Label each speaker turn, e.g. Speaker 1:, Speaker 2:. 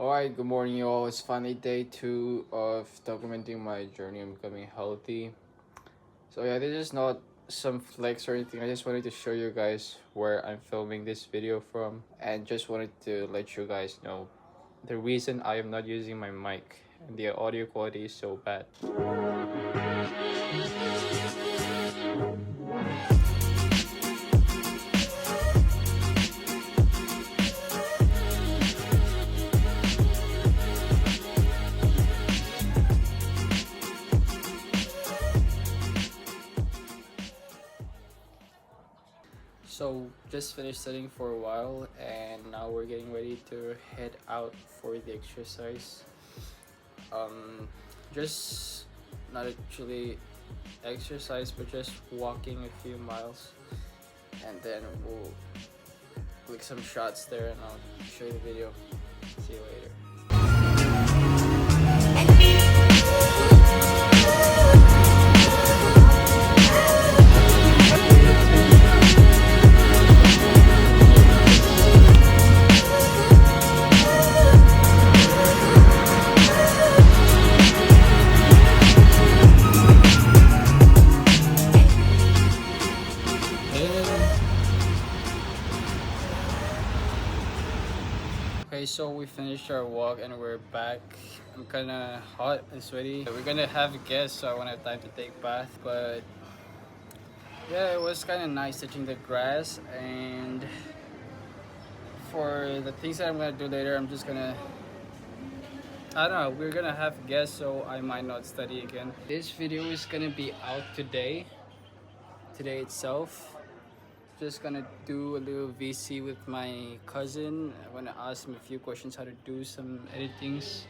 Speaker 1: Alright, good morning, y'all. It's finally day 2 of documenting my journey of becoming healthy. So, yeah, this is not some flex or anything. I just wanted to show you guys where I'm filming this video from, and just wanted to let you guys know the reason I am not using my mic and the audio quality is so bad. So just finished studying for a while, and now we're getting ready to head out for the exercise. Just not actually exercise, but just walking a few miles, and then we'll click some shots there, and I'll show you the video. See you later. Okay, so we finished our walk and we're back. I'm kinda hot and sweaty. We're gonna have guests, so I won't have time to take bath. But yeah, it was kinda nice touching the grass. And for the things that I'm gonna do later, I'm just gonna, I don't know, we're gonna have guests, so I might not study again. This video is gonna be out today itself. Just gonna do a little VC with my cousin. I'm gonna ask him a few questions how to do some editings.